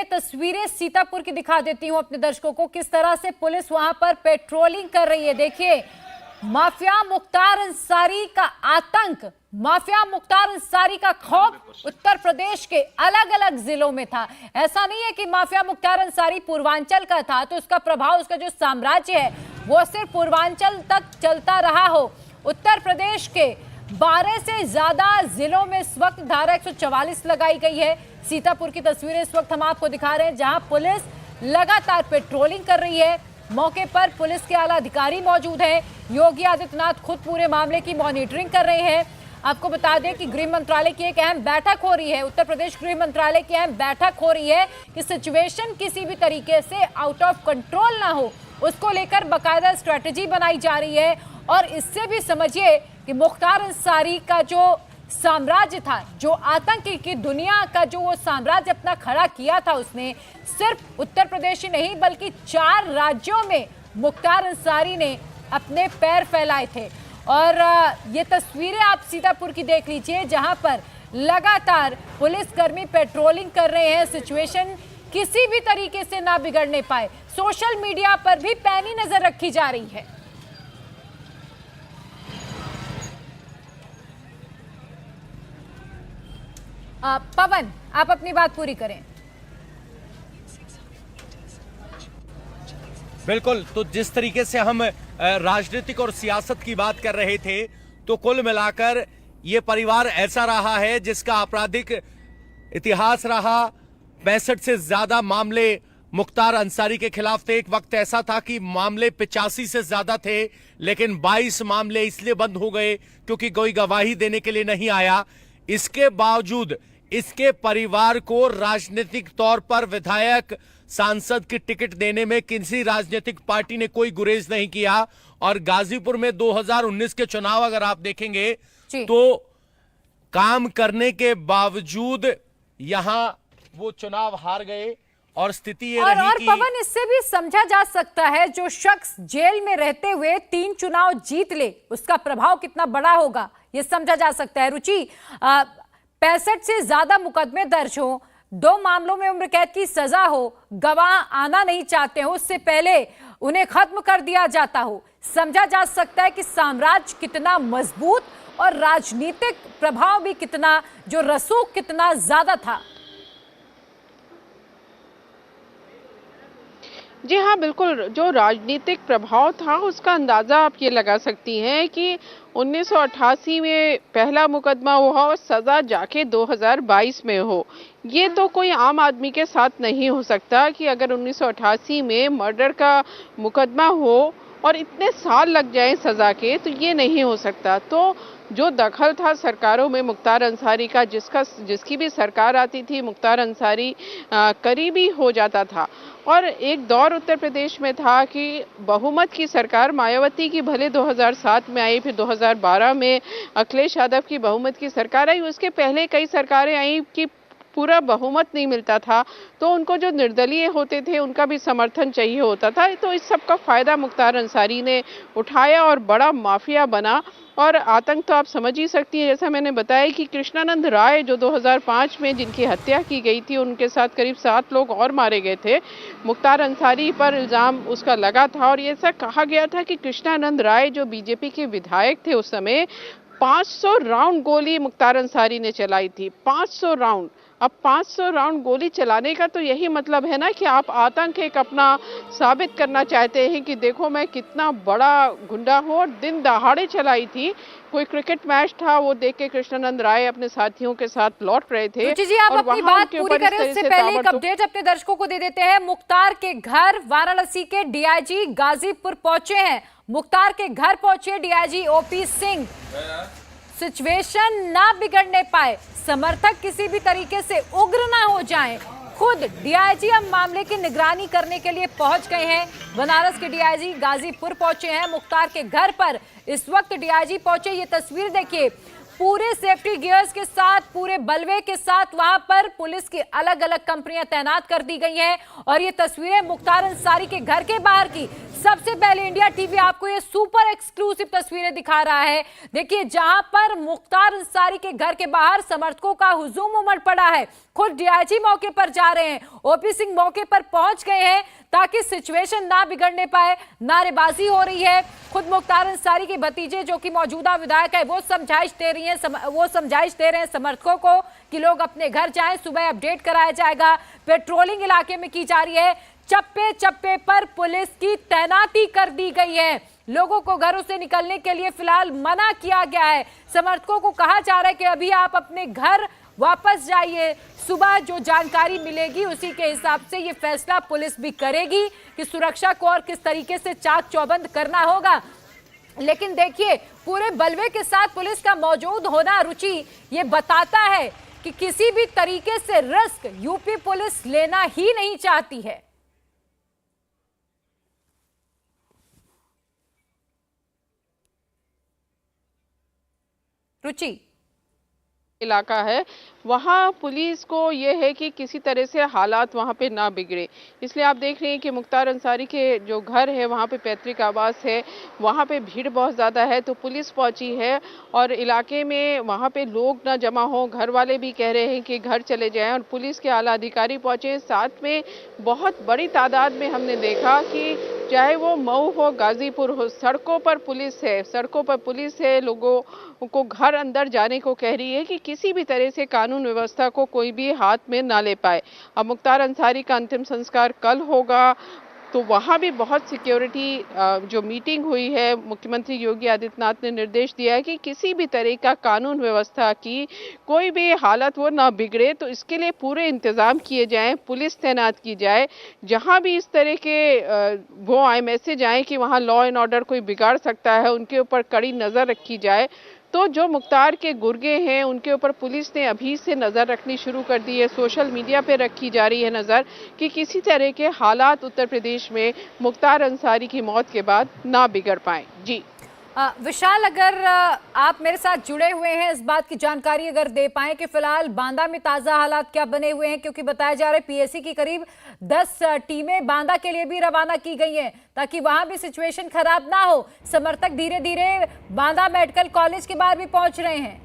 ये तस्वीरें सीतापुर की दिखा देती हूं अपने दर्शकों को, किस तरह से पुलिस वहां पर पेट्रोलिंग कर रही है। देखिए, माफिया मुख्तार अंसारी का आतंक, माफिया मुख्तार अंसारी का खौफ उत्तर प्रदेश के अलग अलग जिलों में था। ऐसा नहीं है कि माफिया मुख्तार अंसारी पूर्वांचल का था तो उसका प्रभाव, उसका जो साम्राज्य है वो सिर्फ पूर्वांचल तक चलता रहा हो। उत्तर प्रदेश के 12 से ज्यादा जिलों में इस वक्त धारा 144 लगाई गई है। सीतापुर की तस्वीरें इस वक्त हम आपको दिखा रहे हैं, जहां पुलिस लगातार पेट्रोलिंग कर रही है। मौके पर पुलिस के आला अधिकारी मौजूद हैं। योगी आदित्यनाथ खुद पूरे मामले की मॉनिटरिंग कर रहे हैं। आपको बता दें कि गृह मंत्रालय की एक अहम बैठक हो रही है, उत्तर प्रदेश गृह मंत्रालय की अहम बैठक हो रही है कि सिचुएशन किसी भी तरीके से आउट ऑफ कंट्रोल ना हो, उसको लेकर बाकायदा स्ट्रेटेजी बनाई जा रही है। और इससे भी समझिए कि मुख्तार अंसारी का जो साम्राज्य था, जो आतंक की दुनिया का जो वो साम्राज्य अपना खड़ा किया था, उसने सिर्फ उत्तर प्रदेश ही नहीं बल्कि 4 राज्यों में मुख्तार अंसारी ने अपने पैर फैलाए थे। और ये तस्वीरें आप सीतापुर की देख लीजिए, जहां पर लगातार पुलिसकर्मी पेट्रोलिंग कर रहे हैं, सिचुएशन किसी भी तरीके से ना बिगड़ने पाए। सोशल मीडिया पर भी पैनी नजर रखी जा रही है। पवन, आप अपनी बात पूरी करें। बिल्कुल, तो जिस तरीके से हम राजनीतिक और सियासत की बात कर रहे थे, तो कुल मिलाकर ये परिवार ऐसा रहा है जिसका आपराधिक इतिहास रहा। 65 से ज्यादा मामले मुख्तार अंसारी के खिलाफ थे। एक वक्त ऐसा था कि मामले 85 से ज्यादा थे, लेकिन 22 मामले इसलिए बंद हो गए क्योंकि कोई गवाही देने के लिए नहीं आया। इसके बावजूद इसके परिवार को राजनीतिक तौर पर विधायक, सांसद की टिकट देने में किसी राजनीतिक पार्टी ने कोई गुरेज नहीं किया। और गाजीपुर में 2019 के चुनाव अगर आप देखेंगे तो काम करने के बावजूद यहां वो चुनाव हार गए। और स्थिति ये रही और कि पवन, इससे भी समझा जा सकता है जो शख्स जेल में रहते हुए 3 चुनाव जीत ले, उसका प्रभाव कितना बड़ा होगा, ये समझा जा सकता है। रुचि, 65 से ज्यादा मुकदमे दर्ज हो, 2 मामलों में उम्र कैद की सजा हो, गवाह आना नहीं चाहते हो, उससे पहले उन्हें खत्म कर दिया जाता हो, समझा जा सकता है कि साम्राज्य कितना मजबूत और राजनीतिक प्रभाव भी कितना, जो रसूख कितना ज्यादा था। जी हाँ, बिल्कुल, जो राजनीतिक प्रभाव था उसका अंदाज़ा आप ये लगा सकती हैं कि 1988 में पहला मुकदमा हुआ और सज़ा जाके 2022 में हो। ये तो कोई आम आदमी के साथ नहीं हो सकता कि अगर 1988 में मर्डर का मुकदमा हो और इतने साल लग जाएं सज़ा के, तो ये नहीं हो सकता। तो जो दखल था सरकारों में मुख्तार अंसारी का, जिसकी भी सरकार आती थी, मुख्तार अंसारी करीबी हो जाता था। और एक दौर उत्तर प्रदेश में था कि बहुमत की सरकार मायावती की भले 2007 में आई, फिर 2012 में अखिलेश यादव की बहुमत की सरकार आई, उसके पहले कई सरकारें आई कि पूरा बहुमत नहीं मिलता था, तो उनको जो निर्दलीय होते थे उनका भी समर्थन चाहिए होता था। तो इस सब का फायदा मुख्तार अंसारी ने उठाया और बड़ा माफिया बना। और आतंक तो आप समझ ही सकती हैं, जैसा मैंने बताया कि कृष्णानंद राय जो 2005 में जिनकी हत्या की गई थी, उनके साथ करीब 7 लोग और मारे गए थे। मुख्तार अंसारी पर इल्ज़ाम उसका लगा था और ऐसा कहा गया था कि कृष्णानंद राय जो बीजेपी के विधायक थे उस समय, 500 राउंड गोली मुख्तार अंसारी ने चलाई थी। 500 राउंड। अब 500 राउंड गोली चलाने का तो यही मतलब है ना कि आप आतंक एक अपना साबित करना चाहते हैं कि देखो मैं कितना बड़ा गुंडा हूँ। और दिन दहाड़े चलाई थी। कोई क्रिकेट मैच था, वो देख के कृष्णानंद राय अपने साथियों के साथ लौट रहे थे। जी, आप अपनी बात पूरी करें उससे पहले एक अपडेट अपने दर्शकों को दे देते हैं। मुख्तार के घर वाराणसी के डीआईजी गाजीपुर पहुंचे हैं। मुख्तार के घर पहुंचे डीआईजी ओपी सिंह। सिचुएशन ना बिगड़ने पाए, समर्थक किसी भी तरीके से उग्र ना हो जाएं, खुद डीआईजी अब मामले की निगरानी करने के लिए पहुंच गए हैं। बनारस के डीआईजी गाजीपुर पहुंचे हैं। मुख्तार के घर पर इस वक्त डीआईजी पहुंचे। ये तस्वीर देखिए, पूरे सेफ्टी गियर्स के साथ, पूरे बलवे के साथ वहां पर पुलिस की अलग अलग कंपनियां तैनात कर दी गई हैं। और ये तस्वीरें मुख्तार अंसारी के घर के बाहर की। सबसे पहले इंडिया टीवी आपको ये सुपर एक्सक्लूसिव तस्वीरें दिखा रहा है। देखिए, जहां पर मुख्तार अंसारी के घर के बाहर समर्थकों का हुजूम उमड़ पड़ा है। खुद डीआईजी मौके पर जा रहे हैं, ओपी सिंह मौके पर पहुंच गए हैं ताकि सिचुएशन ना बिगड़ने पाए। नारेबाजी हो रही है। खुद मुख्तार अंसारी के भतीजे जो कि मौजूदा विधायक है वो समझाइश दे रहे हैं समर्थकों को कि लोग अपने घर जाएं, सुबह अपडेट कराया जाएगा। पेट्रोलिंग इलाके में की जा रही है। चप्पे चप्पे पर पुलिस की तैनाती कर दी गई है। लोगों को घरों से निकलने के लिए फिलहाल मना किया गया है। समर्थकों को कहा जा रहा है कि अभी आप अपने घर वापस जाइए। सुबह जो जानकारी मिलेगी उसी के हिसाब से ये फैसला पुलिस भी करेगी कि सुरक्षा को और किस तरीके से चाक चौबंद करना होगा। लेकिन देखिए, पूरे बलवे के साथ पुलिस का मौजूद होना, रुचि, ये बताता है कि किसी भी तरीके से रिस्क यूपी पुलिस लेना ही नहीं चाहती है। रुचि, इलाका है वहाँ पुलिस को ये है कि किसी तरह से हालात वहाँ पे ना बिगड़े, इसलिए आप देख रहे हैं कि मुख्तार अंसारी के जो घर है वहाँ पे पैतृक आवास है, वहाँ पे भीड़ बहुत ज़्यादा है, तो पुलिस पहुँची है और इलाके में वहाँ पे लोग ना जमा हो। घर वाले भी कह रहे हैं कि घर चले जाएं और पुलिस के आला अधिकारी पहुँचे। साथ में बहुत बड़ी तादाद में हमने देखा कि चाहे वो मऊ हो, गाजीपुर हो, सड़कों पर पुलिस है। लोगों को घर अंदर जाने को कह रही है कि किसी भी तरह से कानून व्यवस्था को कोई भी हाथ में ना ले पाए। अब मुख्तार अंसारी का अंतिम संस्कार कल होगा, तो वहाँ भी बहुत सिक्योरिटी, जो मीटिंग हुई है, मुख्यमंत्री योगी आदित्यनाथ ने निर्देश दिया है कि किसी भी तरह का कानून व्यवस्था की कोई भी हालत वो ना बिगड़े, तो इसके लिए पूरे इंतजाम किए जाएं, पुलिस तैनात की जाए। जहाँ भी इस तरह के वो आए, मैसेज आए कि वहाँ लॉ एंड ऑर्डर कोई बिगाड़ सकता है, उनके ऊपर कड़ी नज़र रखी जाए। तो जो मुख्तार के गुर्गे हैं उनके ऊपर पुलिस ने अभी से नज़र रखनी शुरू कर दी है। सोशल मीडिया पे रखी जा रही है नज़र कि किसी तरह के हालात उत्तर प्रदेश में मुख्तार अंसारी की मौत के बाद ना बिगड़ पाए। जी विशाल, अगर आप मेरे साथ जुड़े हुए हैं, इस बात की जानकारी अगर दे पाएं कि फिलहाल बांदा में ताज़ा हालात क्या बने हुए हैं, क्योंकि बताया जा रहा है पीएसी की करीब 10 टीमें बांदा के लिए भी रवाना की गई हैं ताकि वहां भी सिचुएशन खराब ना हो। समर्थक धीरे धीरे बांदा मेडिकल कॉलेज के बाहर भी पहुंच रहे हैं।